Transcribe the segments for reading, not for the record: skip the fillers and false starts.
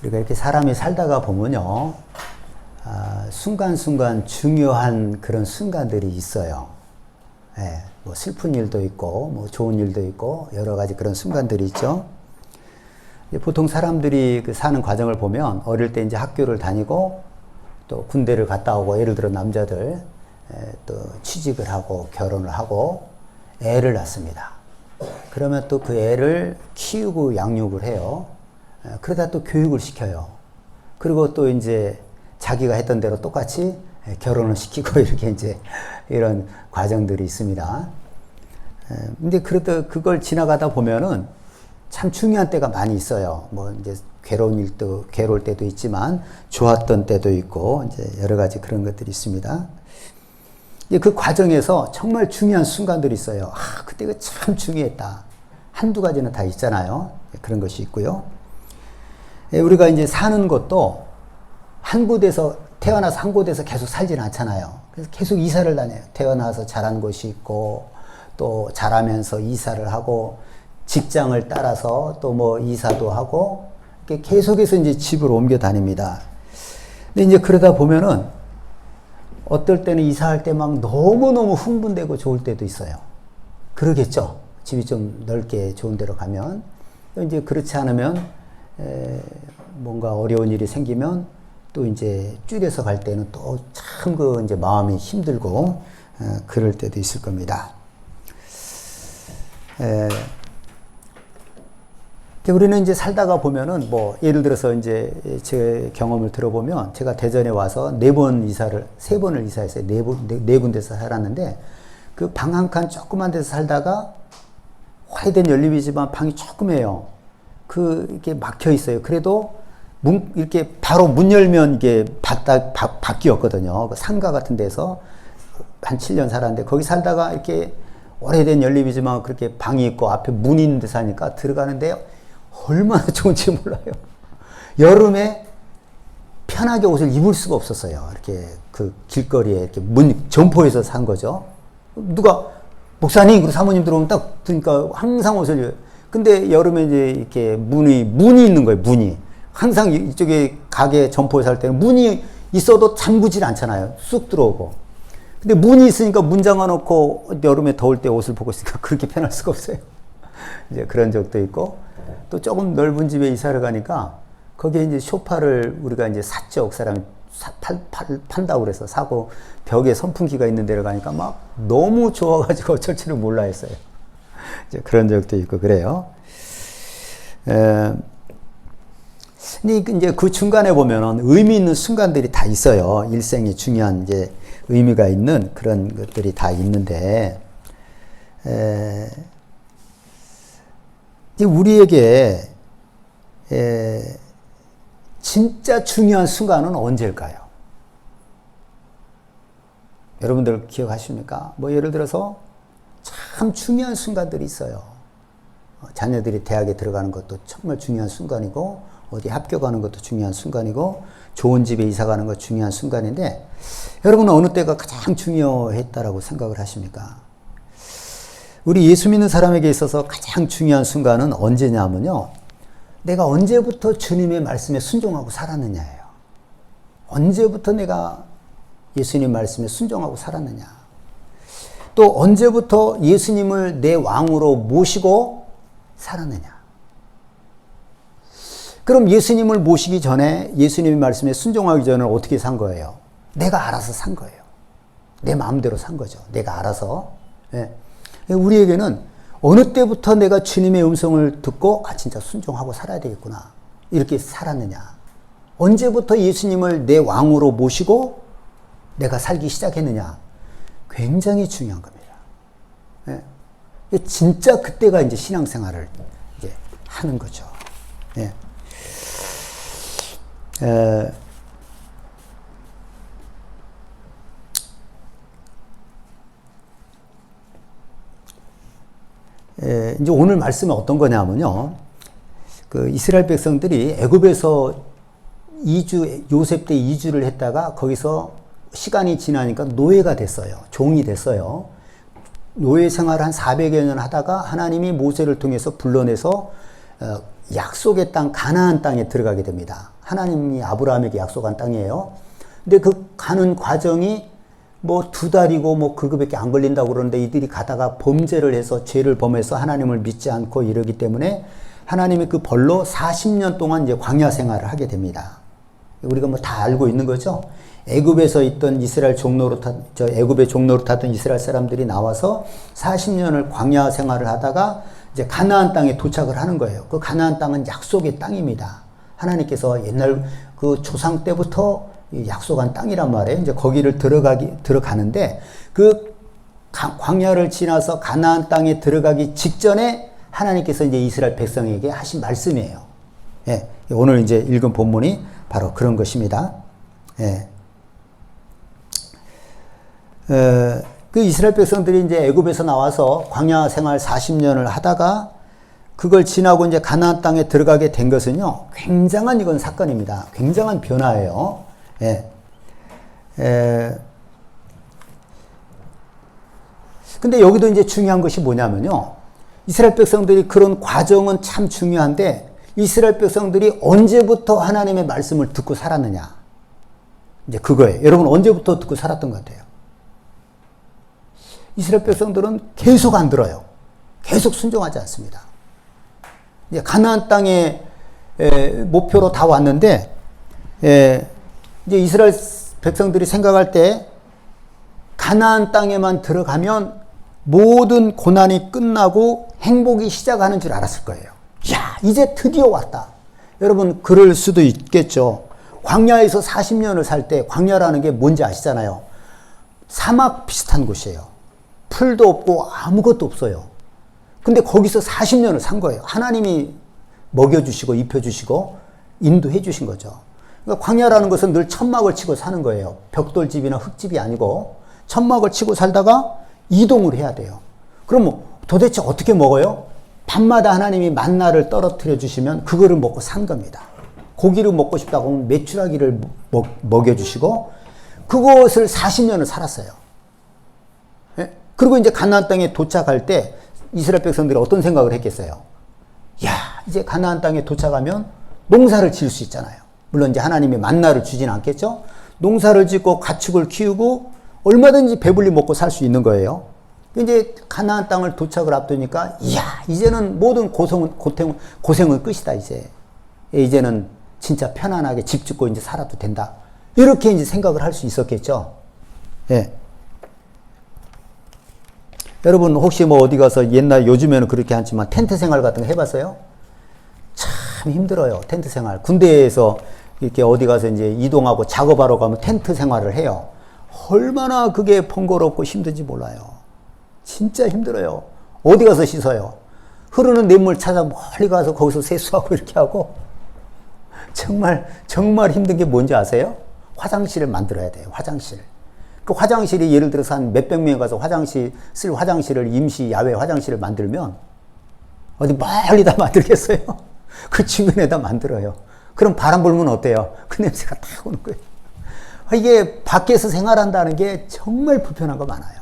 우리가 이렇게 사람이 살다가 보면요, 순간순간 중요한 그런 순간들이 있어요. 예, 뭐 슬픈 일도 있고, 뭐 좋은 일도 있고, 여러 가지 그런 순간들이 있죠. 보통 사람들이 그 사는 과정을 보면 어릴 때 이제 학교를 다니고 또 군대를 갔다 오고, 예를 들어 남자들 또 취직을 하고 결혼을 하고 애를 낳습니다. 그러면 또 그 애를 키우고 양육을 해요. 그러다 또 교육을 시켜요. 그리고 또 이제 자기가 했던 대로 똑같이 결혼을 시키고 이렇게 이제 이런 과정들이 있습니다. 근데 그래도 그걸 지나가다 보면은 참 중요한 때가 많이 있어요. 뭐 이제 괴로울 때도 있지만 좋았던 때도 있고 이제 여러 가지 그런 것들이 있습니다. 이제 그 과정에서 정말 중요한 순간들이 있어요. 그때가 참 중요했다. 한두 가지는 다 있잖아요. 그런 것이 있고요. 우리가 이제 사는 것도 한 곳에서 태어나서 한 곳에서 계속 살지는 않잖아요. 그래서 계속 이사를 다녀요. 태어나서 자란 곳이 있고 또 자라면서 이사를 하고 직장을 따라서 또 뭐 이사도 하고 이렇게 계속해서 이제 집을 옮겨 다닙니다. 근데 이제 그러다 보면은 어떨 때는 이사할 때 막 너무너무 흥분되고 좋을 때도 있어요. 그러겠죠. 집이 좀 넓게 좋은 데로 가면. 이제 그렇지 않으면 뭔가 어려운 일이 생기면 또 이제 줄여서 갈 때는 또 참 그 이제 마음이 힘들고 그럴 때도 있을 겁니다. 우리는 이제 살다가 보면은 뭐 예를 들어서 이제 제 경험을 들어보면 제가 대전에 와서 세 번을 이사했어요. 네 군데서 살았는데 그 방 한 칸 조그만 데서 살다가 오래된 연립이지만 방이 조그매요. 이렇게 막혀 있어요. 그래도 이렇게 바로 문 열면 이게 바뀌었거든요. 그 상가 같은 데서 한 7년 살았는데 거기 살다가 이렇게 오래된 연립이지만 그렇게 방이 있고 앞에 문이 있는 데 사니까 들어가는데 얼마나 좋은지 몰라요. 여름에 편하게 옷을 입을 수가 없었어요. 이렇게 그 길거리에 이렇게 점포에서 산 거죠. 누가 목사님, 그리고 사모님 들어오면 딱 그러니까 항상 옷을. 근데 여름에 이제 이렇게 문이 있는 거예요. 문이 항상 이쪽에 가게 점포에 살 때는 문이 있어도 잠그질 않잖아요. 쑥 들어오고. 근데 문이 있으니까 문 잠가놓고 여름에 더울 때 옷을 보고 있으니까 그렇게 편할 수가 없어요. 이제 그런 적도 있고. 또 조금 넓은 집에 이사를 가니까 거기에 이제 소파를 우리가 이제 샀죠. 그 사람이 판다고 그래서 사고 벽에 선풍기가 있는 데를 가니까 막 너무 좋아가지고 어쩔 줄을 몰라 했어요. 이제 그런 적도 있고 그래요. 근데 이제 그 중간에 보면은 의미 있는 순간들이 다 있어요. 일생에 중요한 이제 의미가 있는 그런 것들이 다 있는데, 이제 우리에게 진짜 중요한 순간은 언제일까요? 여러분들 기억하십니까? 뭐 예를 들어서 참 중요한 순간들이 있어요. 자녀들이 대학에 들어가는 것도 정말 중요한 순간이고, 어디 합격하는 것도 중요한 순간이고, 좋은 집에 이사 가는 것도 중요한 순간인데, 여러분은 어느 때가 가장 중요했다라고 생각을 하십니까? 우리 예수 믿는 사람에게 있어서 가장 중요한 순간은 언제냐면요, 내가 언제부터 주님의 말씀에 순종하고 살았느냐예요. 언제부터 내가 예수님 말씀에 순종하고 살았느냐. 또 언제부터 예수님을 내 왕으로 모시고 살았느냐. 그럼 예수님을 모시기 전에, 예수님의 말씀에 순종하기 전에 어떻게 산 거예요? 내가 알아서 산 거예요. 내 마음대로 산 거죠. 내가 알아서. 예. 우리에게는 어느 때부터 내가 주님의 음성을 듣고 진짜 순종하고 살아야 되겠구나 이렇게 살았느냐, 언제부터 예수님을 내 왕으로 모시고 내가 살기 시작했느냐, 굉장히 중요한 겁니다. 예. 진짜 그때가 이제 신앙생활을 이제 하는 거죠. 예. 이제 오늘 말씀은 어떤 거냐면요, 그 이스라엘 백성들이 애굽에서 요셉 때 이주를 했다가 거기서 시간이 지나니까 노예가 됐어요. 종이 됐어요. 노예 생활을 한 400여 년 하다가 하나님이 모세를 통해서 불러내서 약속의 땅 가나안 땅에 들어가게 됩니다. 하나님이 아브라함에게 약속한 땅이에요. 근데 그 가는 과정이 뭐 2달이고 뭐 그거밖에 안 걸린다고 그러는데 이들이 가다가 범죄를 해서 죄를 범해서 하나님을 믿지 않고 이러기 때문에 하나님이 그 벌로 40년 동안 이제 광야 생활을 하게 됩니다. 우리가 뭐 다 알고 있는 거죠. 애굽에서 있던 이스라엘 애굽의 종로로 탔던 이스라엘 사람들이 나와서 40년을 광야 생활을 하다가 이제 가나안 땅에 도착을 하는 거예요. 그 가나안 땅은 약속의 땅입니다. 하나님께서 옛날 그 조상 때부터 약속한 땅이란 말이에요. 이제 거기를 들어가는데 그 광야를 지나서 가나안 땅에 들어가기 직전에 하나님께서 이제 이스라엘 백성에게 하신 말씀이에요. 예, 오늘 이제 읽은 본문이 바로 그런 것입니다. 예. 그 이스라엘 백성들이 이제 애굽에서 나와서 광야 생활 40년을 하다가 그걸 지나고 이제 가나안 땅에 들어가게 된 것은요, 굉장한 이건 사건입니다. 굉장한 변화예요. 예. 근데 여기도 이제 중요한 것이 뭐냐면요, 이스라엘 백성들이 그런 과정은 참 중요한데 이스라엘 백성들이 언제부터 하나님의 말씀을 듣고 살았느냐, 이제 그거예요. 여러분 언제부터 듣고 살았던 것 같아요? 이스라엘 백성들은 계속 안 들어요. 계속 순종하지 않습니다. 이제 가나안 땅의 목표로 다 왔는데, 이제 이스라엘 백성들이 생각할 때 가나안 땅에만 들어가면 모든 고난이 끝나고 행복이 시작하는 줄 알았을 거예요. 야, 이제 드디어 왔다. 여러분 그럴 수도 있겠죠. 광야에서 40년을 살 때, 광야라는 게 뭔지 아시잖아요. 사막 비슷한 곳이에요. 풀도 없고 아무것도 없어요. 근데 거기서 40년을 산 거예요. 하나님이 먹여주시고 입혀주시고 인도해 주신 거죠. 그러니까 광야라는 것은 늘 천막을 치고 사는 거예요. 벽돌집이나 흙집이 아니고 천막을 치고 살다가 이동을 해야 돼요. 그럼 뭐 도대체 어떻게 먹어요? 밤마다 하나님이 만나를 떨어뜨려 주시면 그거를 먹고 산 겁니다. 고기를 먹고 싶다고 하면 메추라기를 먹여주시고 그것을 40년을 살았어요. 예? 그리고 이제 가나안 땅에 도착할 때 이스라엘 백성들이 어떤 생각을 했겠어요? 야, 이제 가나안 땅에 도착하면 농사를 지을 수 있잖아요. 물론 이제 하나님이 만나를 주진 않겠죠? 농사를 짓고 가축을 키우고 얼마든지 배불리 먹고 살 수 있는 거예요. 이제 가나안 땅을 도착을 앞두니까 이야, 이제는 모든 고생은 끝이다. 이제는 진짜 편안하게 집 짓고 이제 살아도 된다. 이렇게 이제 생각을 할 수 있었겠죠. 예. 여러분 혹시 뭐 어디 가서 요즘에는 그렇게 않지만 텐트 생활 같은 거 해봤어요? 참 힘들어요. 텐트 생활. 군대에서 이렇게 어디 가서 이제 이동하고 작업하러 가면 텐트 생활을 해요. 얼마나 그게 번거롭고 힘든지 몰라요. 진짜 힘들어요. 어디 가서 씻어요? 흐르는 냇물 찾아 멀리 가서 거기서 세수하고 이렇게 하고 정말 힘든 게 뭔지 아세요? 화장실을 만들어야 돼요. 화장실. 그 화장실이 예를 들어서 한 몇백 명이 가서 쓸 화장실을 임시 야외 화장실을 만들면 어디 멀리다 만들겠어요? 그 주변에다 만들어요. 그럼 바람 불면 어때요? 그 냄새가 딱 오는 거예요. 이게 밖에서 생활한다는 게 정말 불편한 거 많아요.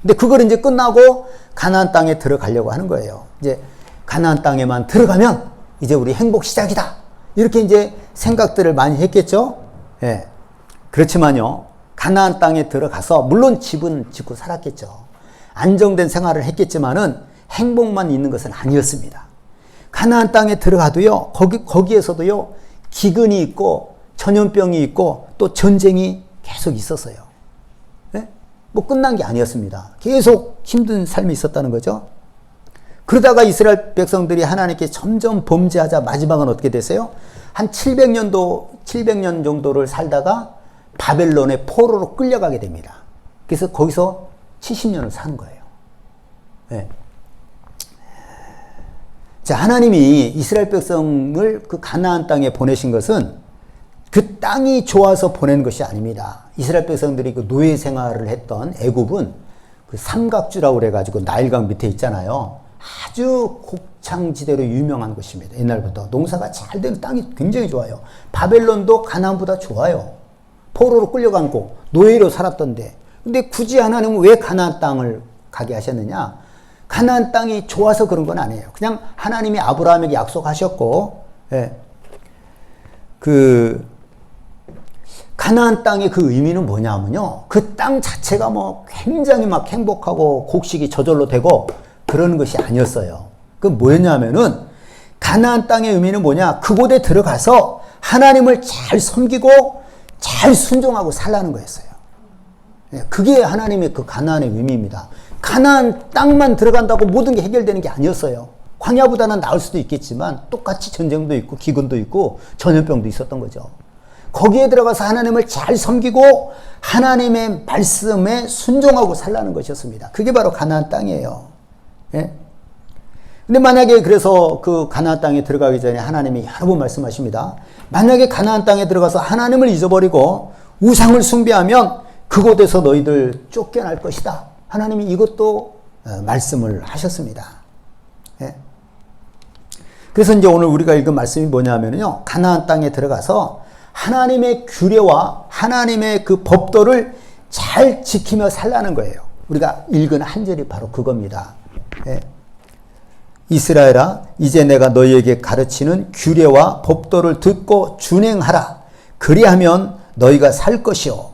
근데 그걸 이제 끝나고 가나안 땅에 들어가려고 하는 거예요. 이제 가나안 땅에만 들어가면 이제 우리 행복 시작이다. 이렇게 이제 생각들을 많이 했겠죠? 예. 그렇지만요, 가나안 땅에 들어가서 물론 집은 짓고 살았겠죠. 안정된 생활을 했겠지만은 행복만 있는 것은 아니었습니다. 가나안 땅에 들어가도요, 거기에서도요, 기근이 있고 전염병이 있고 또 전쟁이 계속 있었어요. 네? 뭐 끝난 게 아니었습니다. 계속 힘든 삶이 있었다는 거죠. 그러다가 이스라엘 백성들이 하나님께 점점 범죄하자 마지막은 어떻게 됐어요? 한 700년 정도를 살다가 바벨론의 포로로 끌려가게 됩니다. 그래서 거기서 70년을 산 거예요. 네. 자, 하나님이 이스라엘 백성을 그 가나안 땅에 보내신 것은 그 땅이 좋아서 보낸 것이 아닙니다. 이스라엘 백성들이 그 노예 생활을 했던 애굽은 그 삼각주라고 그래가지고 나일강 밑에 있잖아요. 아주 곡창지대로 유명한 곳입니다. 옛날부터 농사가 잘 되는 땅이 굉장히 좋아요. 바벨론도 가나안보다 좋아요. 포로로 끌려간 곳, 노예로 살았던데. 근데 굳이 하나님은 왜 가나안 땅을 가게 하셨느냐? 가나안 땅이 좋아서 그런 건 아니에요. 그냥 하나님이 아브라함에게 약속하셨고, 예. 가나안 땅의 그 의미는 뭐냐면요. 그 땅 자체가 뭐 굉장히 막 행복하고 곡식이 저절로 되고 그런 것이 아니었어요. 그 뭐였냐면은 가나안 땅의 의미는 뭐냐? 그곳에 들어가서 하나님을 잘 섬기고 잘 순종하고 살라는 거였어요. 그게 하나님의 그 가나안의 의미입니다. 가나안 땅만 들어간다고 모든 게 해결되는 게 아니었어요. 광야보다는 나을 수도 있겠지만 똑같이 전쟁도 있고 기근도 있고 전염병도 있었던 거죠. 거기에 들어가서 하나님을 잘 섬기고 하나님의 말씀에 순종하고 살라는 것이었습니다. 그게 바로 가나안 땅이에요. 예? 근데 만약에 그래서 그 가나안 땅에 들어가기 전에 하나님이 여러 번 말씀하십니다. 만약에 가나안 땅에 들어가서 하나님을 잊어버리고 우상을 숭배하면 그곳에서 너희들 쫓겨날 것이다. 하나님이 이것도 말씀을 하셨습니다. 예? 그래서 이제 오늘 우리가 읽은 말씀이 뭐냐면요. 가나안 땅에 들어가서 하나님의 규례와 하나님의 그 법도를 잘 지키며 살라는 거예요. 우리가 읽은 한 절이 바로 그겁니다. 예. 이스라엘아, 이제 내가 너희에게 가르치는 규례와 법도를 듣고 준행하라. 그리하면 너희가 살 것이요.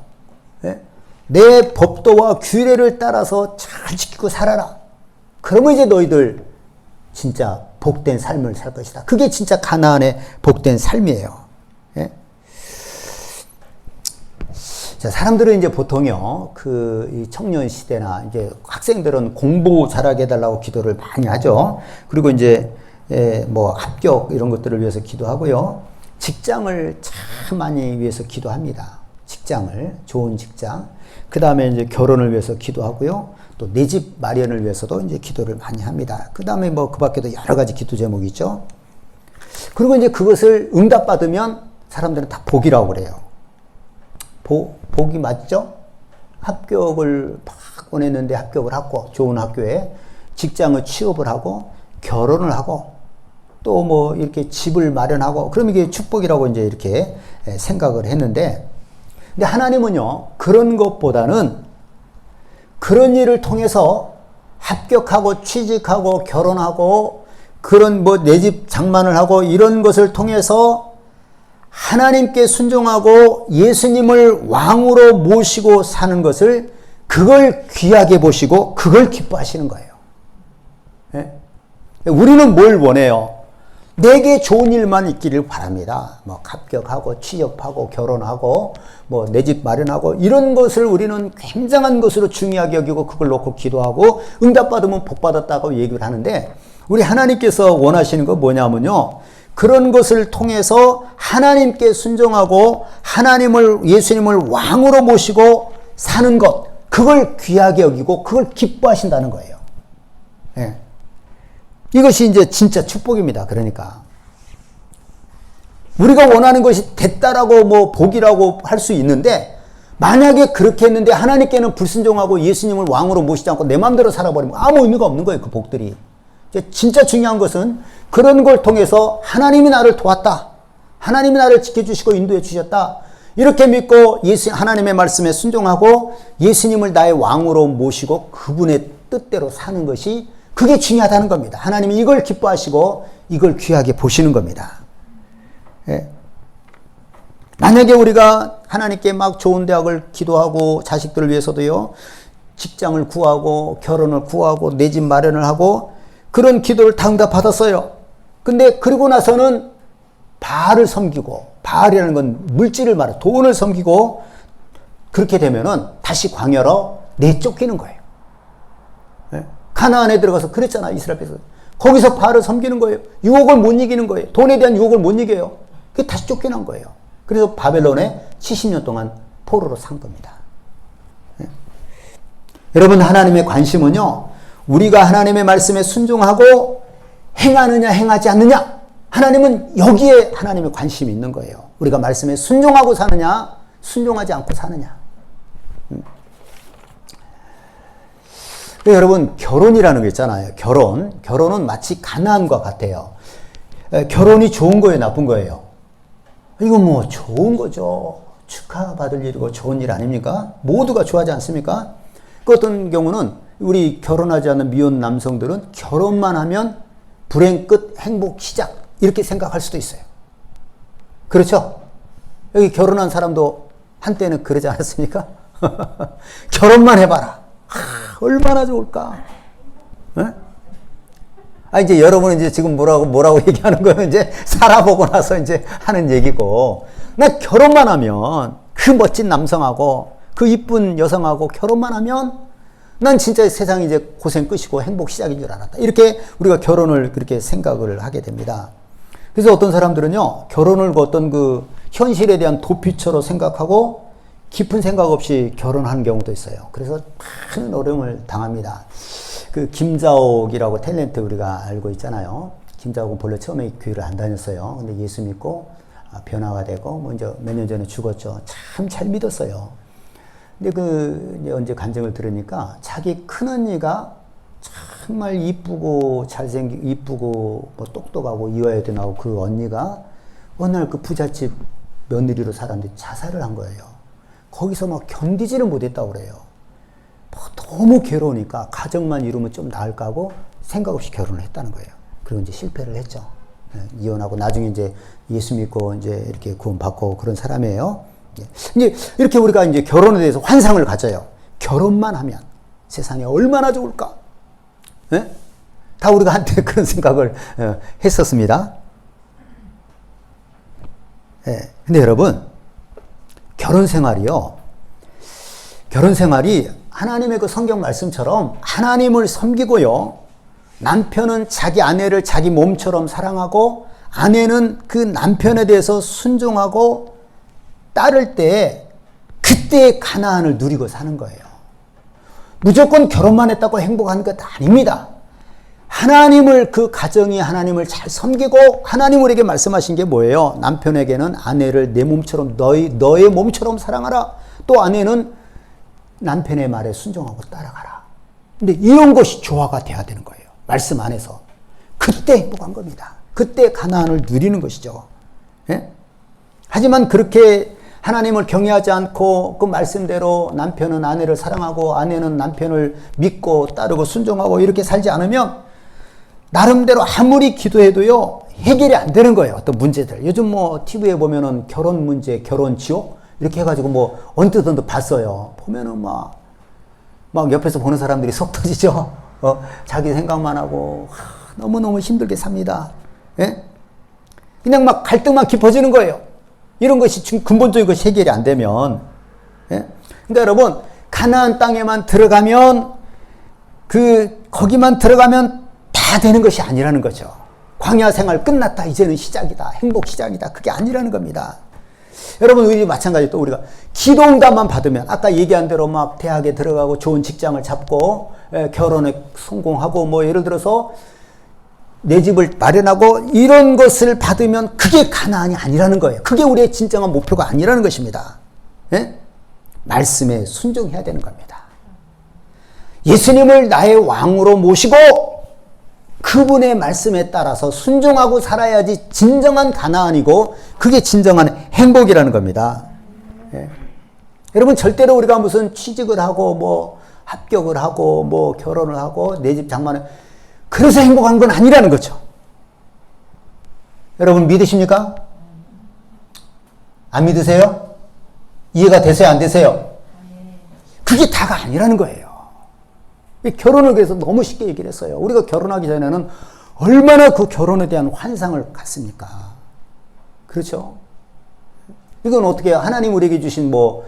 예. 내 법도와 규례를 따라서 잘 지키고 살아라. 그러면 이제 너희들 진짜 복된 삶을 살 것이다. 그게 진짜 가나안의 복된 삶이에요. 예? 자, 사람들은 이제 보통요, 이 청년 시대나 이제 학생들은 공부 잘하게 해달라고 기도를 많이 하죠. 그리고 이제, 뭐 합격 이런 것들을 위해서 기도하고요. 직장을 참 많이 위해서 기도합니다. 직장을, 좋은 직장. 그 다음에 이제 결혼을 위해서 기도하고요. 또 내 집 마련을 위해서도 이제 기도를 많이 합니다. 그 다음에 뭐 그 밖에도 여러 가지 기도 제목이 있죠. 그리고 이제 그것을 응답받으면 사람들은 다 복이라고 그래요. 복이 맞죠? 합격을 막 원했는데 합격을 하고 좋은 학교에 직장을 취업을 하고 결혼을 하고 또 뭐 이렇게 집을 마련하고 그럼 이게 축복이라고 이제 이렇게 생각을 했는데 근데 하나님은요 그런 것보다는 그런 일을 통해서 합격하고 취직하고 결혼하고 그런 뭐 내 집 장만을 하고 이런 것을 통해서 하나님께 순종하고 예수님을 왕으로 모시고 사는 것을 그걸 귀하게 보시고 그걸 기뻐하시는 거예요. 예? 우리는 뭘 원해요? 내게 좋은 일만 있기를 바랍니다. 뭐 합격하고 취업하고 결혼하고 뭐 내 집 마련하고 이런 것을 우리는 굉장한 것으로 중요하게 여기고 그걸 놓고 기도하고 응답받으면 복 받았다고 얘기를 하는데 우리 하나님께서 원하시는 거 뭐냐면요. 그런 것을 통해서 하나님께 순종하고 예수님을 왕으로 모시고 사는 것, 그걸 귀하게 여기고 그걸 기뻐하신다는 거예요. 예. 이것이 이제 진짜 축복입니다. 그러니까. 우리가 원하는 것이 됐다라고 뭐 복이라고 할 수 있는데 만약에 그렇게 했는데 하나님께는 불순종하고 예수님을 왕으로 모시지 않고 내 마음대로 살아버리면 아무 의미가 없는 거예요. 그 복들이. 진짜 중요한 것은 그런 걸 통해서 하나님이 나를 도왔다. 하나님이 나를 지켜주시고 인도해 주셨다. 이렇게 믿고 하나님의 말씀에 순종하고 예수님을 나의 왕으로 모시고 그분의 뜻대로 사는 것이 그게 중요하다는 겁니다. 하나님이 이걸 기뻐하시고 이걸 귀하게 보시는 겁니다. 예. 만약에 우리가 하나님께 막 좋은 대학을 기도하고 자식들을 위해서도요. 직장을 구하고 결혼을 구하고 내 집 마련을 하고 그런 기도를 다 응답받았어요. 근데 그리고 나서는 바알을 섬기고 바알이라는 건 물질을 말해 돈을 섬기고 그렇게 되면은 다시 광야로 내쫓기는 거예요. 네? 가나안에 들어가서 그랬잖아 이스라엘에서 거기서 바알을 섬기는 거예요. 유혹을 못 이기는 거예요. 돈에 대한 유혹을 못 이겨요. 그게 다시 쫓겨난 거예요. 그래서 바벨론에 70년 동안 포로로 산 겁니다. 네? 여러분 하나님의 관심은요. 우리가 하나님의 말씀에 순종하고 행하느냐 행하지 않느냐 하나님은 여기에 하나님의 관심이 있는 거예요. 우리가 말씀에 순종하고 사느냐 순종하지 않고 사느냐. 여러분 결혼이라는 게 있잖아요. 결혼은 마치 가나안과 같아요. 결혼이 좋은 거예요 나쁜 거예요? 이건 뭐 좋은 거죠. 축하받을 일이고 좋은 일 아닙니까? 모두가 좋아하지 않습니까? 그 어떤 경우는 우리 결혼하지 않은 미혼 남성들은 결혼만 하면 불행 끝, 행복 시작 이렇게 생각할 수도 있어요. 그렇죠? 여기 결혼한 사람도 한때는 그러지 않았습니까? 결혼만 해봐라. 얼마나 좋을까? 네? 이제 여러분은 이제 지금 뭐라고 얘기하는 거는 이제 살아보고 나서 이제 하는 얘기고, 나 결혼만 하면 그 멋진 남성하고 그 이쁜 여성하고 결혼만 하면 난 진짜 세상이 이제 고생 끝이고 행복 시작인 줄 알았다. 이렇게 우리가 결혼을 그렇게 생각을 하게 됩니다. 그래서 어떤 사람들은요, 결혼을 어떤 그 현실에 대한 도피처로 생각하고 깊은 생각 없이 결혼하는 경우도 있어요. 그래서 큰 어려움을 당합니다. 그 김자옥이라고 탤런트 우리가 알고 있잖아요. 김자옥은 본래 처음에 교회를 안 다녔어요. 근데 예수 믿고 변화가 되고 먼저 몇 년 전에 죽었죠. 참 잘 믿었어요. 근데 이제 언제 간증을 들으니까 자기 큰언니가 정말 이쁘고 이쁘고 뭐 똑똑하고 이화여대 나오고 그 언니가 어느 날 그 부잣집 며느리로 살았는데 자살을 한 거예요. 거기서 막 견디지를 못했다고 그래요. 너무 괴로우니까 가정만 이루면 좀 나을까 하고 생각 없이 결혼을 했다는 거예요. 그리고 이제 실패를 했죠. 이혼하고 나중에 이제 예수 믿고 이제 이렇게 구원받고 그런 사람이에요. 이제 이렇게 우리가 이제 결혼에 대해서 환상을 가져요. 결혼만 하면 세상에 얼마나 좋을까? 네? 다 우리가 한때 그런 생각을 했었습니다. 네. 근데 여러분, 결혼 생활이 하나님의 그 성경 말씀처럼 하나님을 섬기고요. 남편은 자기 아내를 자기 몸처럼 사랑하고 아내는 그 남편에 대해서 순종하고 따를 때 그때의 가나안을 누리고 사는 거예요. 무조건 결혼만 했다고 행복한 것 아닙니다. 하나님을 그 가정이 하나님을 잘 섬기고 하나님 우리에게 말씀하신 게 뭐예요? 남편에게는 아내를 내 몸처럼 너의 몸처럼 사랑하라. 또 아내는 남편의 말에 순종하고 따라가라. 근데 이런 것이 조화가 돼야 되는 거예요. 말씀 안에서. 그때 행복한 겁니다. 그때 가나안을 누리는 것이죠. 예? 하지만 그렇게 하나님을 경외하지 않고 그 말씀대로 남편은 아내를 사랑하고 아내는 남편을 믿고 따르고 순종하고 이렇게 살지 않으면 나름대로 아무리 기도해도요 해결이 안 되는 거예요. 어떤 문제들. 요즘 뭐 TV에 보면은 결혼 문제, 결혼 지옥 이렇게 해가지고 뭐 언뜻 봤어요. 보면은 막 옆에서 보는 사람들이 속 터지죠. 자기 생각만 하고 너무너무 힘들게 삽니다. 예? 그냥 막 갈등만 깊어지는 거예요. 이런 것이 근본적인 것이 해결이 안 되면. 예? 근데 여러분, 가나안 땅에만 들어가면 거기만 들어가면 다 되는 것이 아니라는 거죠. 광야 생활 끝났다. 이제는 시작이다. 행복 시작이다. 그게 아니라는 겁니다. 여러분, 우리 마찬가지로 또 우리가 기도응답만 받으면 아까 얘기한 대로 막 대학에 들어가고 좋은 직장을 잡고 결혼에 성공하고 뭐 예를 들어서 내 집을 마련하고 이런 것을 받으면 그게 가나안이 아니라는 거예요. 그게 우리의 진정한 목표가 아니라는 것입니다. 예? 말씀에 순종해야 되는 겁니다. 예수님을 나의 왕으로 모시고 그분의 말씀에 따라서 순종하고 살아야지 진정한 가나안이고 그게 진정한 행복이라는 겁니다. 예. 여러분, 절대로 우리가 무슨 취직을 하고 뭐 합격을 하고 뭐 결혼을 하고 내 집 장만을 그래서 행복한 건 아니라는 거죠. 여러분 믿으십니까? 안 믿으세요? 이해가 되세요? 안 되세요? 그게 다가 아니라는 거예요. 결혼을 그래서 너무 쉽게 얘기를 했어요. 우리가 결혼하기 전에는 얼마나 그 결혼에 대한 환상을 갖습니까? 그렇죠? 이건 어떻게 하나님 우리에게 주신 뭐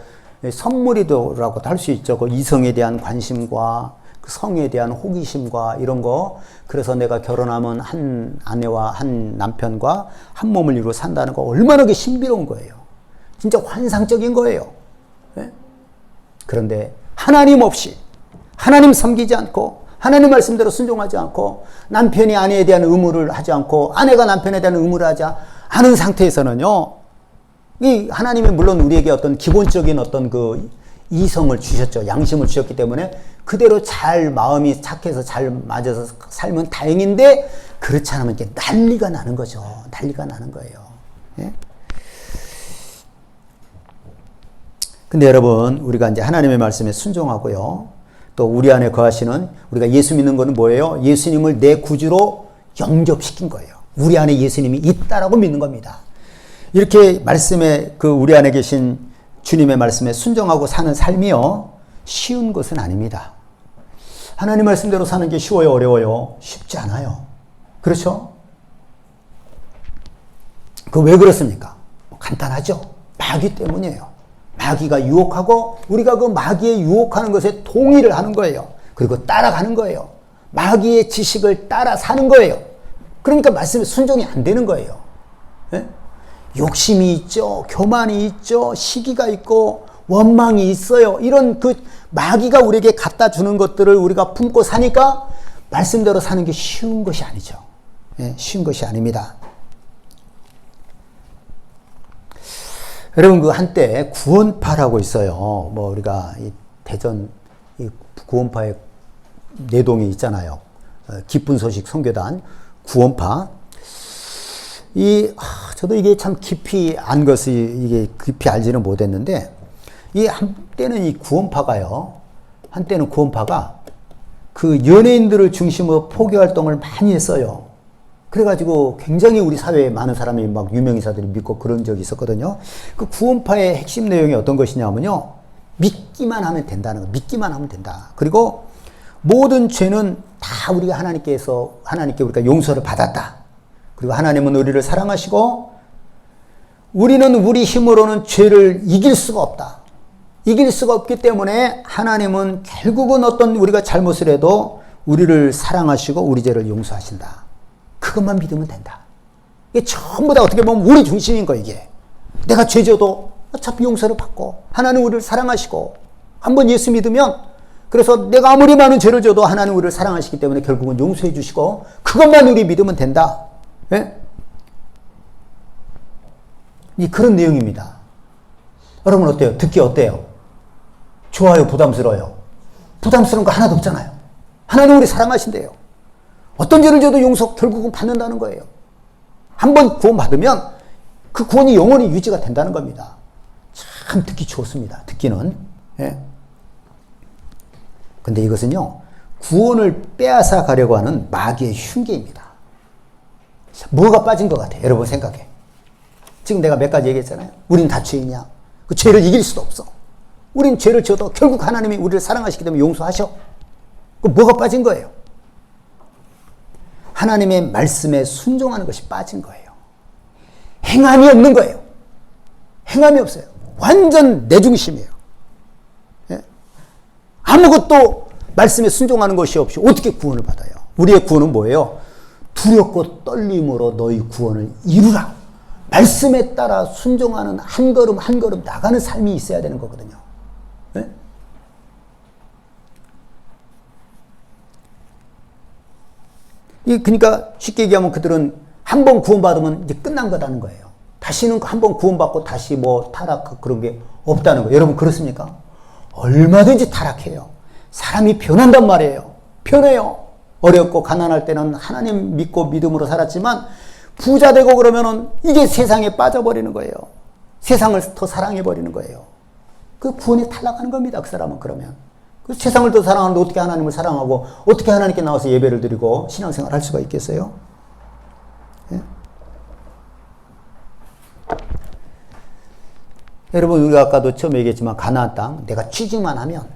선물이라고도 할 수 있죠. 그 이성에 대한 관심과 그 성에 대한 호기심과 이런 거. 그래서 내가 결혼하면 한 아내와 한 남편과 한 몸을 이루어 산다는 거 얼마나 그게 신비로운 거예요. 진짜 환상적인 거예요. 네? 그런데 하나님 없이 하나님 섬기지 않고 하나님 말씀대로 순종하지 않고 남편이 아내에 대한 의무를 하지 않고 아내가 남편에 대한 의무를 하지 않은 상태에서는요, 이 하나님이 물론 우리에게 어떤 기본적인 어떤 그 이성을 주셨죠. 양심을 주셨기 때문에 그대로 잘 마음이 착해서 잘 맞아서 살면 다행인데 그렇지 않으면 이게 난리가 나는 거죠. 난리가 나는 거예요. 예? 근데 여러분, 우리가 이제 하나님의 말씀에 순종하고요. 또 우리 안에 거하시는, 우리가 예수 믿는 것은 뭐예요? 예수님을 내 구주로 영접시킨 거예요. 우리 안에 예수님이 있다라고 믿는 겁니다. 이렇게 말씀에, 우리 안에 계신 주님의 말씀에 순종하고 사는 삶이요, 쉬운 것은 아닙니다. 하나님 말씀대로 사는 게 쉬워요, 어려워요? 쉽지 않아요. 그렇죠? 왜 그렇습니까? 간단하죠. 마귀 때문이에요. 마귀가 유혹하고 우리가 그 마귀에 유혹하는 것에 동의를 하는 거예요. 그리고 따라가는 거예요. 마귀의 지식을 따라 사는 거예요. 그러니까 말씀에 순종이 안 되는 거예요. 예? 욕심이 있죠. 교만이 있죠. 시기가 있고 원망이 있어요. 이런 마귀가 우리에게 갖다 주는 것들을 우리가 품고 사니까 말씀대로 사는 게 쉬운 것이 아니죠. 예? 쉬운 것이 아닙니다. 여러분, 한때 구원파라고 있어요. 우리가 대전 구원파의 내동에 있잖아요. 기쁜 소식 선교단 구원파. 저도 이게 참 깊이 이게 깊이 알지는 못했는데, 한때는 구원파가 연예인들을 중심으로 포교 활동을 많이 했어요. 그래가지고 굉장히 우리 사회에 많은 사람이 막 유명인사들이 믿고 그런 적이 있었거든요. 구원파의 핵심 내용이 어떤 것이냐면요, 믿기만 하면 된다는 거. 믿기만 하면 된다. 그리고 모든 죄는 다 우리가 하나님께 우리가 용서를 받았다. 그리고 하나님은 우리를 사랑하시고 우리는 우리 힘으로는 죄를 이길 수가 없다. 이길 수가 없기 때문에 하나님은 결국은 어떤 우리가 잘못을 해도 우리를 사랑하시고 우리 죄를 용서하신다. 그것만 믿으면 된다. 이게 전부 다 어떻게 보면 우리 중심인 거예요, 이게. 내가 죄 져도 어차피 용서를 받고 하나님 우리를 사랑하시고, 한번 예수 믿으면, 그래서 내가 아무리 많은 죄를 져도 하나님 우리를 사랑하시기 때문에 결국은 용서해 주시고, 그것만 우리 믿으면 된다. 예? 그런 내용입니다. 여러분 어때요? 듣기 어때요? 좋아요? 부담스러워요? 부담스러운 거 하나도 없잖아요. 하나님 우리 사랑하신대요. 어떤 죄를 져도 용서 결국은 받는다는 거예요. 한번 구원받으면 그 구원이 영원히 유지가 된다는 겁니다. 참 듣기 좋습니다. 듣기는. 예. 근데 이것은요, 구원을 빼앗아 가려고 하는 마귀의 흉계입니다. 뭐가 빠진 것 같아요? 여러분 생각해. 지금 내가 몇 가지 얘기했잖아요. 우린 다 죄인이야. 그 죄를 이길 수도 없어. 우린 죄를 져도 결국 하나님이 우리를 사랑하시기 때문에 용서하셔. 뭐가 빠진 거예요? 하나님의 말씀에 순종하는 것이 빠진 거예요. 행함이 없는 거예요. 행함이 없어요. 완전 내 중심이에요. 예? 아무것도 말씀에 순종하는 것이 없이 어떻게 구원을 받아요? 우리의 구원은 뭐예요? 두렵고 떨림으로 너희 구원을 이루라. 말씀에 따라 순종하는 한 걸음 한 걸음 나가는 삶이 있어야 되는 거거든요. 예? 그러니까 쉽게 얘기하면 그들은 한 번 구원받으면 이제 끝난 거다는 거예요. 다시는 한 번 구원받고 다시 타락 그런 게 없다는 거예요. 여러분 그렇습니까? 얼마든지 타락해요. 사람이 변한단 말이에요. 변해요. 어렵고 가난할 때는 하나님 믿고 믿음으로 살았지만 부자 되고 그러면은 이게 세상에 빠져버리는 거예요. 세상을 더 사랑해버리는 거예요. 그 구원에 탈락하는 겁니다. 그 사람은 그러면. 세상을 더 사랑하는데 어떻게 하나님을 사랑하고 어떻게 하나님께 나와서 예배를 드리고 신앙생활 할 수가 있겠어요? 예? 여러분 우리가 아까도 처음에 얘기했지만 가나안 땅 내가 취직만 하면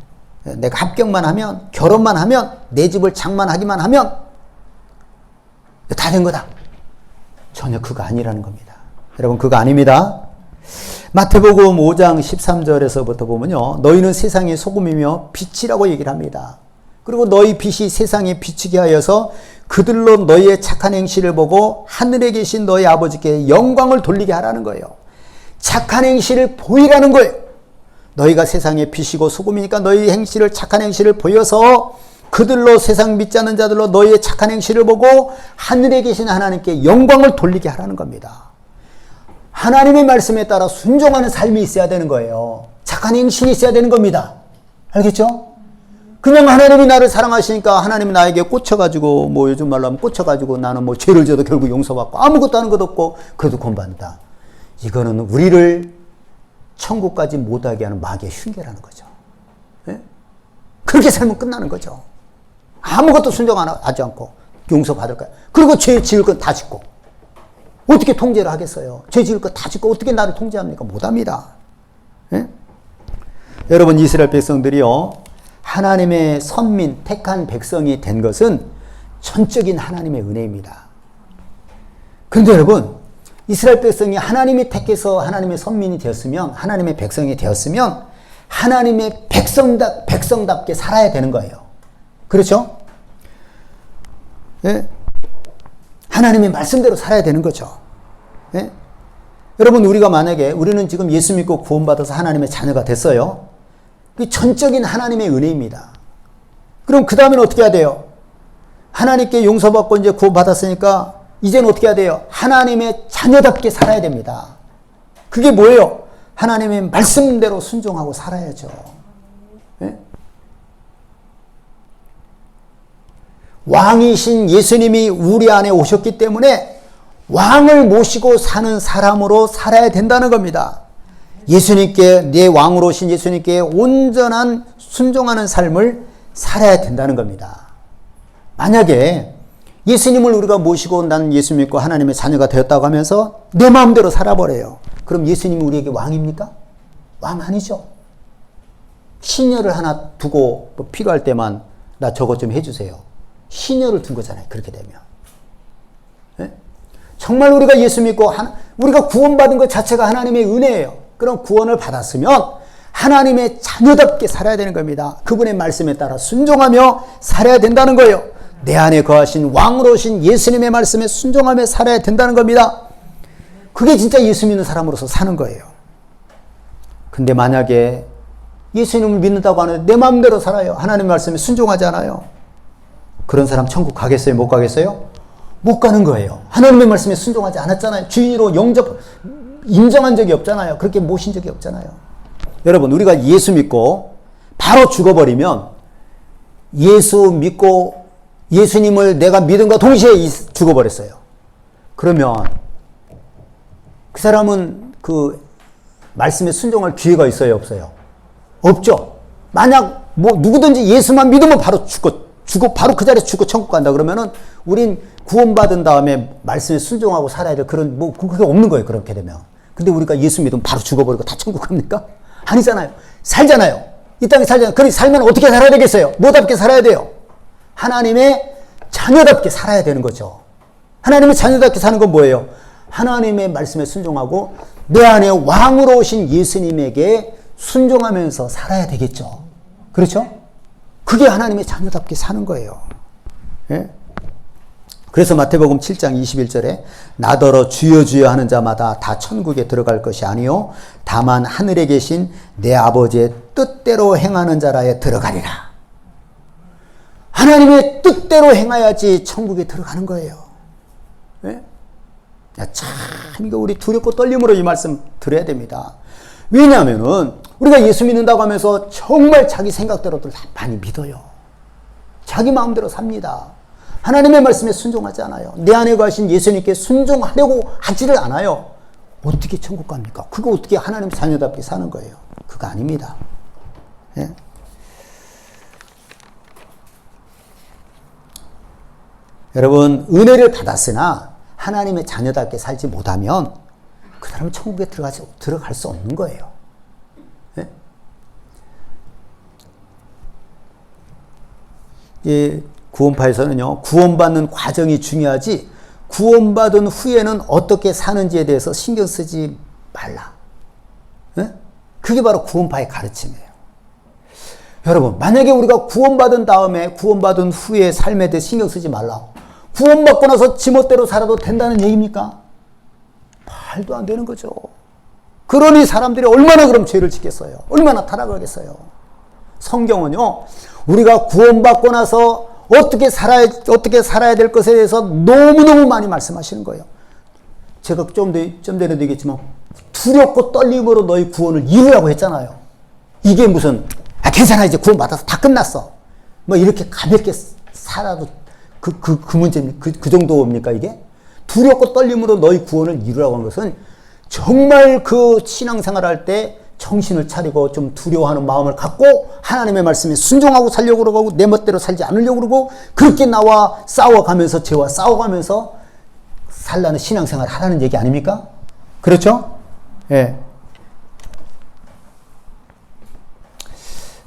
내가 합격만 하면 결혼만 하면 내 집을 장만하기만 하면 다 된 거다. 전혀 그거 아니라는 겁니다. 여러분 그거 아닙니다. 마태복음 5장 13절에서부터 보면요. 너희는 세상의 소금이며 빛이라고 얘기를 합니다. 그리고 너희 빛이 세상에 비추게 하여서 그들로 너희의 착한 행실을 보고 하늘에 계신 너희 아버지께 영광을 돌리게 하라는 거예요. 착한 행실을 보이라는 거예요. 너희가 세상의 빛이고 소금이니까 너희 행실을 착한 행실을 보여서 그들로 세상 믿지 않는 자들로 너희의 착한 행실을 보고 하늘에 계신 하나님께 영광을 돌리게 하라는 겁니다. 하나님의 말씀에 따라 순종하는 삶이 있어야 되는 거예요. 착한 행실이 있어야 되는 겁니다. 알겠죠? 그냥 하나님이 나를 사랑하시니까 하나님이 나에게 꽂혀가지고 요즘 말로 하면 꽂혀가지고 나는 죄를 져도 결국 용서받고 아무것도 하는 것 없고 그래도 구원받는다. 이거는 우리를 천국까지 못하게 하는 마귀의 흉계라는 거죠. 예? 그렇게 살면 끝나는 거죠. 아무것도 순종하지 않고 용서받을 거야. 그리고 죄 지을 건 다 짓고. 어떻게 통제를 하겠어요? 죄 지을 거 다 짓고 어떻게 나를 통제합니까? 못합니다. 예? 여러분, 이스라엘 백성들이요, 하나님의 선민, 택한 백성이 된 것은 전적인 하나님의 은혜입니다. 그런데 여러분, 이스라엘 백성이 하나님이 택해서 하나님의 선민이 되었으면, 하나님의 백성이 되었으면 하나님의 백성답게 살아야 되는 거예요. 그렇죠? 예? 하나님의 말씀대로 살아야 되는 거죠. 예? 여러분, 우리가 만약에 우리는 지금 예수 믿고 구원받아서 하나님의 자녀가 됐어요. 그 전적인 하나님의 은혜입니다. 그럼 그 다음에는 어떻게 해야 돼요? 하나님께 용서받고 이제 구원받았으니까 이제는 어떻게 해야 돼요? 하나님의 자녀답게 살아야 됩니다. 그게 뭐예요? 하나님의 말씀대로 순종하고 살아야죠. 네? 왕이신 예수님이 우리 안에 오셨기 때문에 왕을 모시고 사는 사람으로 살아야 된다는 겁니다. 예수님께, 내 왕으로 오신 예수님께 온전한 순종하는 삶을 살아야 된다는 겁니다. 만약에 예수님을 우리가 모시고 난 예수 믿고 하나님의 자녀가 되었다고 하면서 내 마음대로 살아버려요. 그럼 예수님이 우리에게 왕입니까? 왕 아니죠. 시녀를 하나 두고 뭐 필요할 때만 나 저것 좀 해주세요. 시녀를 둔 거잖아요. 그렇게 되면. 네? 정말 우리가 예수 믿고 우리가 구원받은 것 자체가 하나님의 은혜예요. 그럼 구원을 받았으면 하나님의 자녀답게 살아야 되는 겁니다. 그분의 말씀에 따라 순종하며 살아야 된다는 거예요. 내 안에 거하신 왕으로 오신 예수님의 말씀에 순종하며 살아야 된다는 겁니다. 그게 진짜 예수 믿는 사람으로서 사는 거예요. 근데 만약에 예수님을 믿는다고 하는데 내 마음대로 살아요. 하나님의 말씀에 순종하지 않아요. 그런 사람 천국 가겠어요? 못 가겠어요? 못 가는 거예요. 하나님의 말씀에 순종하지 않았잖아요. 주인으로 인정한 적이 없잖아요. 그렇게 모신 적이 없잖아요. 여러분, 우리가 예수 믿고 바로 죽어버리면 예수 믿고 예수님을 내가 믿음과 동시에 죽어버렸어요. 그러면 그 사람은 그 말씀에 순종할 기회가 있어요? 없어요? 없죠. 만약 누구든지 예수만 믿으면 바로 죽고 바로 그 자리에 죽고 천국 간다 그러면은 우린 구원받은 다음에 말씀에 순종하고 살아야 될 그런 그게 없는 거예요. 그렇게 되면. 근데 우리가 예수 믿으면 바로 죽어버리고 다 천국 갑니까? 아니잖아요. 살잖아요. 이 땅에 살잖아요. 그럼 살면 어떻게 살아야 되겠어요? 뭐답게 살아야 돼요? 하나님의 자녀답게 살아야 되는 거죠. 하나님의 자녀답게 사는 건 뭐예요? 하나님의 말씀에 순종하고 내 안에 왕으로 오신 예수님에게 순종하면서 살아야 되겠죠. 그렇죠? 그게 하나님의 자녀답게 사는 거예요. 예? 그래서 마태복음 7장 21절에 나더러 주여 주여 하는 자마다 다 천국에 들어갈 것이 아니요 다만 하늘에 계신 내 아버지의 뜻대로 행하는 자라에 들어가리라. 하나님의 뜻대로 행해야지 천국에 들어가는 거예요. 예? 참 이거 우리 두렵고 떨림으로 이 말씀 들어야 됩니다. 왜냐하면은 우리가 예수 믿는다고 하면서 정말 자기 생각대로들 많이 믿어요. 자기 마음대로 삽니다. 하나님의 말씀에 순종하지 않아요. 내 안에 거하신 예수님께 순종하려고 하지를 않아요. 어떻게 천국 갑니까? 그거 어떻게 하나님 자녀답게 사는 거예요? 그거 아닙니다. 예? 여러분, 은혜를 받았으나 하나님의 자녀답게 살지 못하면 그 사람은 천국에 들어갈 수 없는 거예요. 예? 예, 구원파에서는요, 구원받는 과정이 중요하지 구원받은 후에는 어떻게 사는지에 대해서 신경 쓰지 말라. 예? 그게 바로 구원파의 가르침이에요. 여러분, 만약에 우리가 구원받은 다음에 구원받은 후에 삶에 대해 신경 쓰지 말라. 구원받고 나서 지멋대로 살아도 된다는 얘기입니까? 말도 안 되는 거죠. 그러니 사람들이 얼마나 그럼 죄를 짓겠어요? 얼마나 타락하겠어요? 성경은요, 우리가 구원받고 나서 어떻게 살아야 될 것에 대해서 너무너무 많이 말씀하시는 거예요. 제가 좀 전에도 얘기했지만, 두렵고 떨림으로 너희 구원을 이루라고 했잖아요. 이게 무슨, 괜찮아, 이제 구원받아서 다 끝났어. 뭐 이렇게 가볍게 살아도 그 문제입니까? 그 정도입니까, 이게? 두렵고 떨림으로 너희 구원을 이루라고 한 것은 정말 그 신앙생활 할 때 정신을 차리고 좀 두려워하는 마음을 갖고 하나님의 말씀에 순종하고 살려고 그러고 내 멋대로 살지 않으려고 그러고 그렇게 나와 싸워가면서 죄와 싸워가면서 살라는 신앙생활을 하라는 얘기 아닙니까? 그렇죠? 예.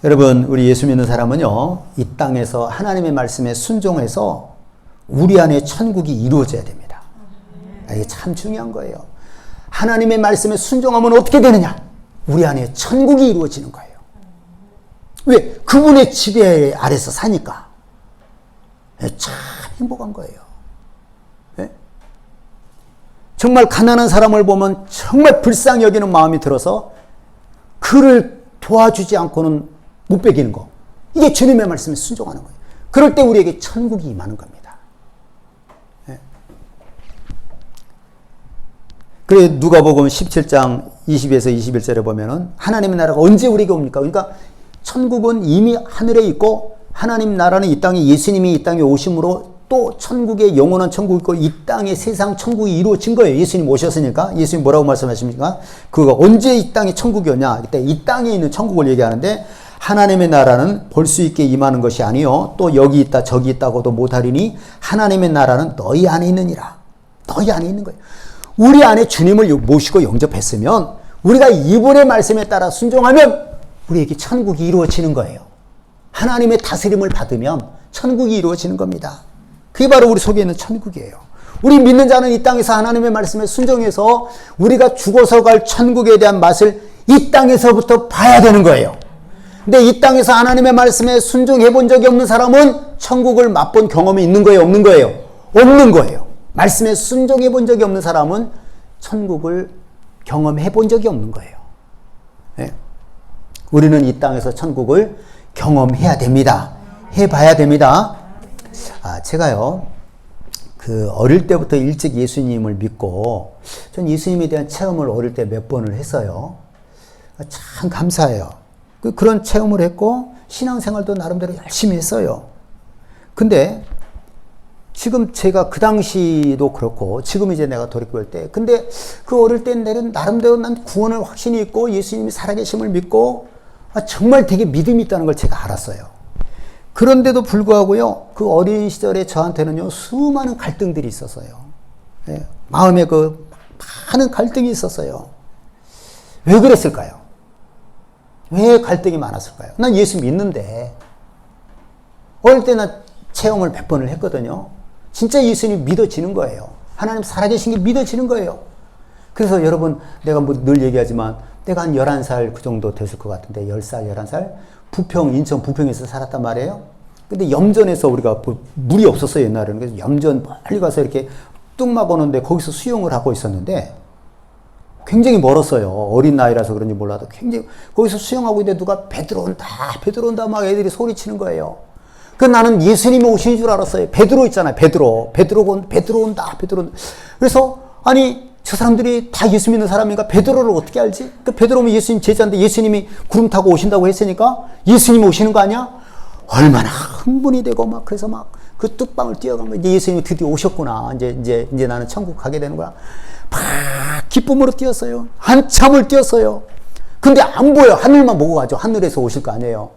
여러분, 우리 예수 믿는 사람은요, 이 땅에서 하나님의 말씀에 순종해서 우리 안에 천국이 이루어져야 됩니다. 이게 참 중요한 거예요. 하나님의 말씀에 순종하면 어떻게 되느냐? 우리 안에 천국이 이루어지는 거예요. 왜? 그분의 지배 아래서 사니까. 참 행복한 거예요. 네? 정말 가난한 사람을 보면 정말 불쌍히 여기는 마음이 들어서 그를 도와주지 않고는 못 베기는 거. 이게 주님의 말씀에 순종하는 거예요. 그럴 때 우리에게 천국이 임하는 겁니다. 네. 그래 누가복음 17장 20에서 21절에 보면은 하나님의 나라가 언제 우리에게 옵니까? 그러니까 천국은 이미 하늘에 있고 하나님 나라는 이 땅에 예수님이 이 땅에 오심으로 또 천국에 영원한 천국이 있고 이 땅에 세상 천국이 이루어진 거예요. 예수님 오셨으니까. 예수님 뭐라고 말씀하십니까? 그거 언제 이 땅에 천국이 오냐? 그때 이 땅에 있는 천국을 얘기하는데 하나님의 나라는 볼 수 있게 임하는 것이 아니요 또 여기 있다 저기 있다고도 못하리니 하나님의 나라는 너희 안에 있느니라. 너희 안에 있는 거예요. 우리 안에 주님을 모시고 영접했으면 우리가 이분의 말씀에 따라 순종하면 우리에게 천국이 이루어지는 거예요. 하나님의 다스림을 받으면 천국이 이루어지는 겁니다. 그게 바로 우리 속에 있는 천국이에요. 우리 믿는 자는 이 땅에서 하나님의 말씀에 순종해서 우리가 죽어서 갈 천국에 대한 맛을 이 땅에서부터 봐야 되는 거예요. 근데 이 땅에서 하나님의 말씀에 순종해 본 적이 없는 사람은 천국을 맛본 경험이 있는 거예요? 없는 거예요? 없는 거예요. 말씀에 순종해 본 적이 없는 사람은 천국을 경험해 본 적이 없는 거예요. 네. 우리는 이 땅에서 천국을 경험해야 됩니다. 해봐야 됩니다. 제가요, 어릴 때부터 일찍 예수님을 믿고, 전 예수님에 대한 체험을 어릴 때 몇 번을 했어요. 참 감사해요. 그런 체험을 했고, 신앙생활도 나름대로 열심히 했어요. 근데, 지금 제가 그 당시도 그렇고, 지금 이제 내가 돌이켜볼 때, 근데 그 어릴 때 나름대로 난 구원을 확신이 있고, 예수님이 살아계심을 믿고, 정말 되게 믿음이 있다는 걸 제가 알았어요. 그런데도 불구하고요, 그 어린 시절에 저한테는요, 수많은 갈등들이 있었어요. 예, 마음에 많은 갈등이 있었어요. 왜 그랬을까요? 왜 갈등이 많았을까요? 난 예수 믿는데, 어릴 때 난 체험을 100번을 했거든요. 진짜 예수님이 믿어지는 거예요. 하나님 살아계신 게 믿어지는 거예요. 그래서 여러분, 내가 늘 얘기하지만, 내가 한 11살 그 정도 됐을 것 같은데, 10살, 11살? 인천 부평에서 살았단 말이에요. 근데 염전에서 우리가 물이 없었어요, 옛날에는. 그래서 염전 멀리 가서 이렇게 뚝막 오는데 거기서 수영을 하고 있었는데 굉장히 멀었어요. 어린 나이라서 그런지 몰라도 굉장히 거기서 수영하고 있는데 누가 배 들어온다 막 애들이 소리치는 거예요. 그 나는 예수님이 오신 줄 알았어요. 베드로 있잖아요. 베드로 온다. 그래서 아니 저 사람들이 다 예수 믿는 사람인가? 베드로를 어떻게 알지? 그 베드로면 예수님 제자인데 예수님이 구름 타고 오신다고 했으니까 예수님이 오시는 거 아니야? 얼마나 흥분이 되고 막 그래서 막 그 뚝방을 뛰어간 거야. 이제 예수님이 드디어 오셨구나. 이제 나는 천국 가게 되는 거야. 막 기쁨으로 뛰었어요. 한참을 뛰었어요. 근데 안 보여. 하늘만 보고 가죠. 하늘에서 오실 거 아니에요.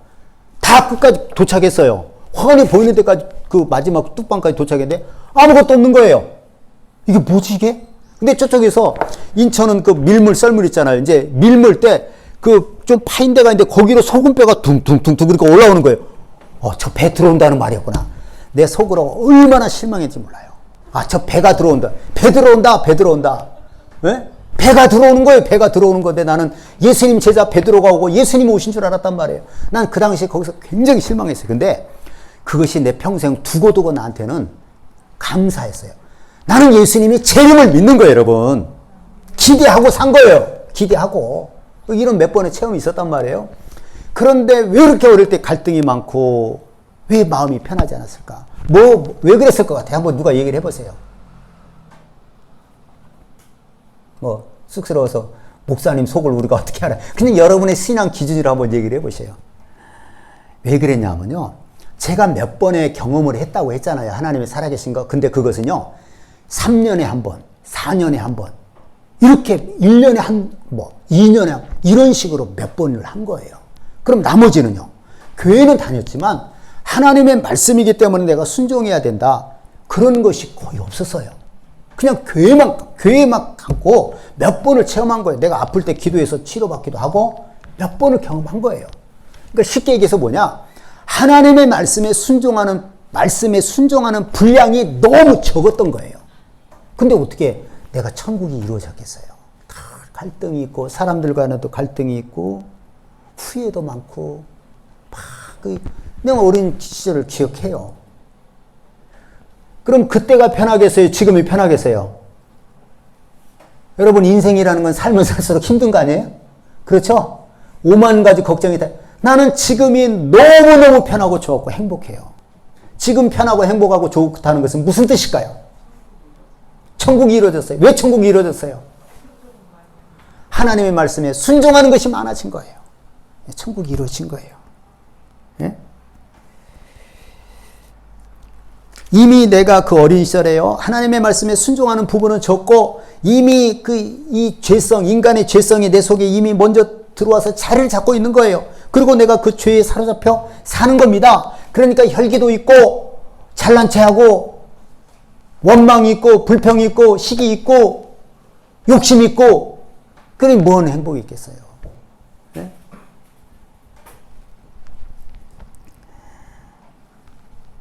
다 끝까지 도착했어요. 화관이 보이는 데까지 그 마지막 뚝방까지 도착했는데 아무것도 없는 거예요. 이게 뭐지 이게? 근데 저쪽에서 인천은 그 밀물 썰물 있잖아요. 이제 밀물 때 그 좀 파인 데가 있는데 거기로 소금뼈가 둥둥둥둥 그러니까 올라오는 거예요. 저 배 들어온다는 말이었구나. 내 속으로 얼마나 실망했지 몰라요. 저 배가 들어온다. 배 들어온다. 왜? 배가 들어오는 거예요. 배가 들어오는 건데 나는 예수님 제자 베드로가 오고 예수님이 오신 줄 알았단 말이에요. 난 그 당시에 거기서 굉장히 실망했어요. 근데 그것이 내 평생 두고두고 나한테는 감사했어요. 나는 예수님이 제 이름을 믿는 거예요, 여러분. 기대하고 산 거예요. 기대하고. 이런 몇 번의 체험이 있었단 말이에요. 그런데 왜 이렇게 어릴 때 갈등이 많고 왜 마음이 편하지 않았을까? 왜 그랬을 것 같아요? 한번 누가 얘기를 해보세요. 쑥스러워서 목사님 속을 우리가 어떻게 알아요? 그냥 여러분의 신앙 기준으로 한번 얘기를 해보세요. 왜 그랬냐면요. 제가 몇 번의 경험을 했다고 했잖아요. 하나님이 살아계신 거. 근데 그것은요. 3년에 한 번, 4년에 한 번, 이렇게 1년에 2년에 이런 식으로 몇 번을 한 거예요. 그럼 나머지는요. 교회는 다녔지만 하나님의 말씀이기 때문에 내가 순종해야 된다. 그런 것이 거의 없었어요. 그냥 교회만 갖고 몇 번을 체험한 거예요. 내가 아플 때 기도해서 치료받기도 하고 몇 번을 경험한 거예요. 그러니까 쉽게 얘기해서 뭐냐? 하나님의 말씀에 순종하는 분량이 너무 적었던 거예요. 근데 어떻게 내가 천국이 이루어졌겠어요? 다 갈등이 있고 사람들 간에도 갈등이 있고 후회도 많고 내가 어린 시절을 기억해요. 그럼 그때가 편하겠어요? 지금이 편하겠어요? 여러분 인생이라는 건 삶을 살수록 힘든 거 아니에요? 그렇죠? 5만 가지 걱정이 다. 나는 지금이 너무너무 편하고 좋고 행복해요. 지금 편하고 행복하고 좋다는 것은 무슨 뜻일까요? 천국이 이루어졌어요. 왜 천국이 이루어졌어요? 하나님의 말씀에 순종하는 것이 많아진 거예요. 천국이 이루어진 거예요. 예? 이미 내가 그 어린 시절에요. 하나님의 말씀에 순종하는 부분은 적고 이미 이 죄성, 인간의 죄성이 내 속에 이미 먼저 들어와서 자리를 잡고 있는 거예요. 그리고 내가 그 죄에 사로잡혀 사는 겁니다. 그러니까 혈기도 있고 잘난 체하고 원망이 있고 불평이 있고 시기 있고 욕심 있고 그러니 뭔 행복이 있겠어요. 네?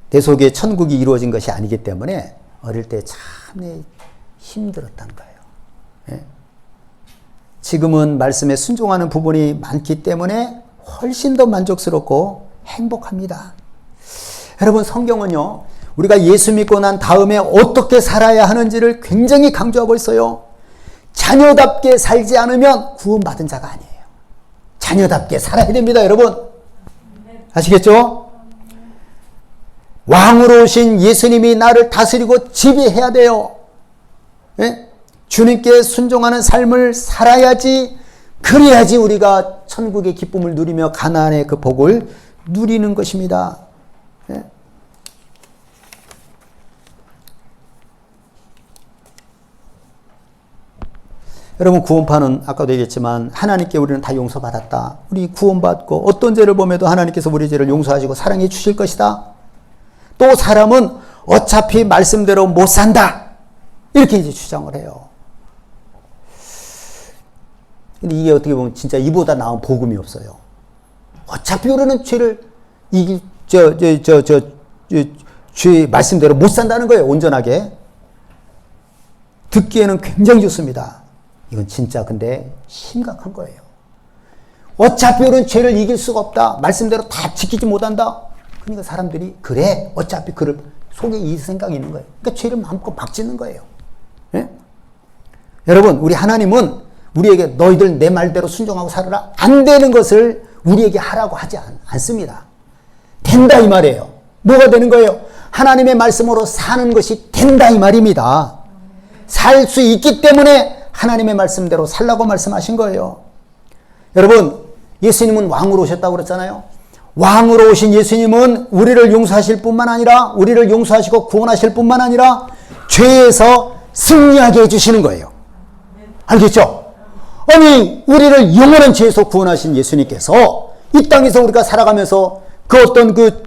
내 속에 천국이 이루어진 것이 아니기 때문에 어릴 때 참 힘들었던 거예요. 네? 지금은 말씀에 순종하는 부분이 많기 때문에 훨씬 더 만족스럽고 행복합니다. 여러분 성경은요. 우리가 예수 믿고 난 다음에 어떻게 살아야 하는지를 굉장히 강조하고 있어요. 자녀답게 살지 않으면 구원받은 자가 아니에요. 자녀답게 살아야 됩니다, 여러분. 아시겠죠? 왕으로 오신 예수님이 나를 다스리고 지배해야 돼요. 예? 주님께 순종하는 삶을 살아야지, 그래야지 우리가 천국의 기쁨을 누리며 가나안의 그 복을 누리는 것입니다. 예? 여러분 구원파는 아까도 얘기했지만 하나님께 우리는 다 용서받았다. 우리 구원받고 어떤 죄를 범해도 하나님께서 우리 죄를 용서하시고 사랑해 주실 것이다. 또 사람은 어차피 말씀대로 못 산다. 이렇게 이제 주장을 해요. 근데 이게 어떻게 보면 진짜 이보다 나은 복음이 없어요. 어차피 우리는 죄를 죄 말씀대로 못 산다는 거예요. 온전하게. 듣기에는 굉장히 좋습니다. 이건 진짜 근데 심각한 거예요. 어차피 우리는 죄를 이길 수가 없다. 말씀대로 다 지키지 못한다. 그러니까 사람들이 그래 어차피 그럴 속에 이 생각이 있는 거예요. 그러니까 죄를 마음껏 막 짓는 거예요. 예? 여러분 우리 하나님은 우리에게 너희들 내 말대로 순종하고 살아라 안 되는 것을 우리에게 하라고 하지 않습니다. 된다 이 말이에요. 뭐가 되는 거예요? 하나님의 말씀으로 사는 것이 된다 이 말입니다. 살 수 있기 때문에 하나님의 말씀대로 살라고 말씀하신 거예요. 여러분 예수님은 왕으로 오셨다고 그랬잖아요. 왕으로 오신 예수님은 우리를 용서하실 뿐만 아니라 우리를 용서하시고 구원하실 뿐만 아니라 죄에서 승리하게 해주시는 거예요. 알겠죠? 아니 우리를 영원한 죄에서 구원하신 예수님께서 이 땅에서 우리가 살아가면서 그 어떤 그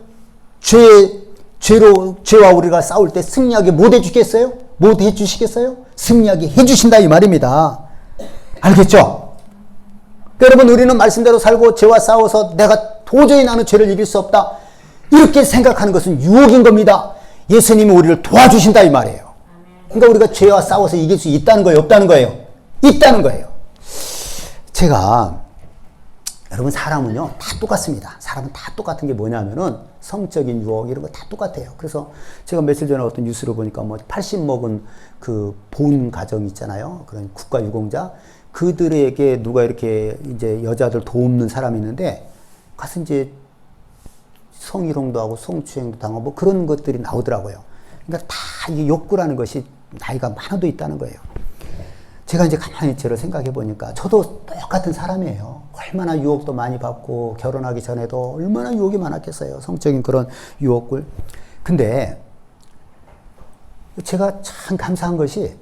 죄와 우리가 싸울 때 승리하게 못 해주겠어요? 못 해주시겠어요? 승리하게 해주신다 이 말입니다. 알겠죠? 여러분 우리는 말씀대로 살고 죄와 싸워서 내가 도저히 나는 죄를 이길 수 없다 이렇게 생각하는 것은 유혹인 겁니다. 예수님이 우리를 도와주신다 이 말이에요. 그러니까 우리가 죄와 싸워서 이길 수 있다는 거예요? 없다는 거예요? 있다는 거예요. 제가 여러분 사람은요 다 똑같습니다. 사람은 다 똑같은 게 뭐냐면은 성적인 유혹 이런 거 다 똑같아요. 그래서 제가 며칠 전에 어떤 뉴스를 보니까 80 먹은 그 본 가정 있잖아요. 그런 국가 유공자 그들에게 누가 이렇게 이제 여자들 돕는 사람이 있는데 가서 이제 성희롱도 하고 성추행도 당하고 뭐 그런 것들이 나오더라고요. 그러니까 다 이게 욕구라는 것이 나이가 많아도 있다는 거예요. 제가 이제 가만히 저를 생각해 보니까 저도 똑같은 사람이에요. 얼마나 유혹도 많이 받고 결혼하기 전에도 얼마나 유혹이 많았겠어요. 성적인 그런 유혹을. 근데 제가 참 감사한 것이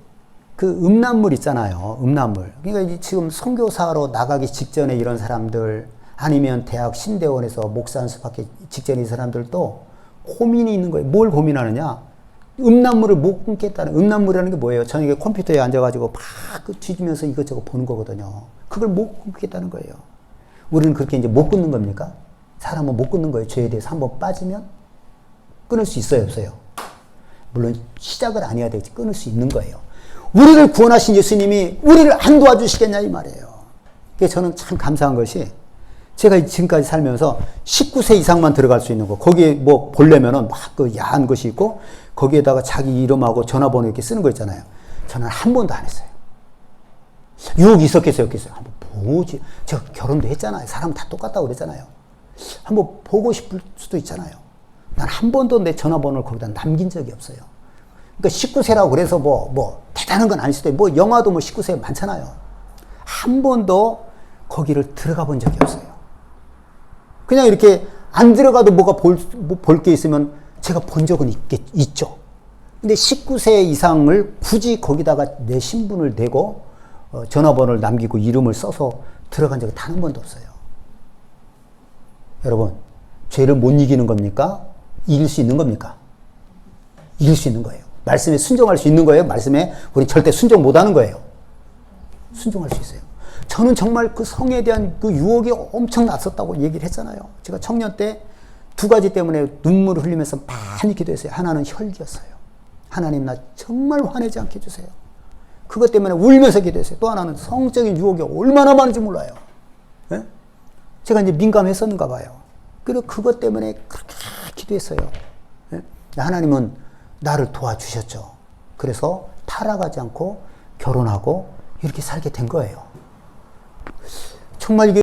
그 음란물 있잖아요. 음란물. 그러니까 지금 선교사로 나가기 직전에 이런 사람들, 아니면 대학 신대원에서 목사 연습하기 직전에 이 사람들도 고민이 있는 거예요. 뭘 고민하느냐? 음란물을 못 끊겠다는. 음란물이라는 게 뭐예요? 저녁에 컴퓨터에 앉아가지고 막 뒤지면서 이것저것 보는 거거든요. 그걸 못 끊겠다는 거예요. 우리는 그렇게 이제 못 끊는 겁니까? 사람은 못 끊는 거예요. 죄에 대해서 한번 빠지면 끊을 수 있어요, 없어요? 물론 시작을 안 해야 되지, 끊을 수 있는 거예요. 우리를 구원하신 예수님이 우리를 안 도와주시겠냐 이 말이에요. 그래서 저는 참 감사한 것이, 제가 지금까지 살면서 19세 이상만 들어갈 수 있는 거, 거기에 뭐 보려면은 막 그 야한 것이 있고, 거기에다가 자기 이름하고 전화번호 이렇게 쓰는 거 있잖아요. 저는 한 번도 안 했어요. 유혹이 있었겠어요, 없겠어요? 한번 보지. 제가 결혼도 했잖아요. 사람 다 똑같다고 그랬잖아요. 한번 보고 싶을 수도 있잖아요. 난 한 번도 내 전화번호를 거기다 남긴 적이 없어요. 그러니까 19세라고 그래서 뭐 대단한 건 아닐 수도 있고, 뭐 영화도 뭐 19세 많잖아요. 한 번도 거기를 들어가 본 적이 없어요. 그냥 이렇게 안 들어가도 뭐가 볼 게 있으면 제가 본 적은 있죠. 근데 19세 이상을 굳이 거기다가 내 신분을 대고 전화번호를 남기고 이름을 써서 들어간 적이 단 한 번도 없어요. 여러분, 죄를 못 이기는 겁니까? 이길 수 있는 겁니까? 이길 수 있는 거예요. 말씀에 순종할 수 있는 거예요. 말씀에 우리 절대 순종 못 하는 거예요. 순종할 수 있어요. 저는 정말 그 성에 대한 그 유혹이 엄청 났었다고 얘기를 했잖아요. 제가 청년 때 두 가지 때문에 눈물을 흘리면서 많이 기도했어요. 하나는 혈기였어요. 하나님, 나 정말 화내지 않게 해주세요. 그것 때문에 울면서 기도했어요. 또 하나는 성적인 유혹이 얼마나 많은지 몰라요. 예? 제가 이제 민감했었는가 봐요. 그리고 그것 때문에 그렇게 기도했어요. 예? 하나님은 나를 도와주셨죠. 그래서 타락하지 않고 결혼하고 이렇게 살게 된 거예요. 정말 이게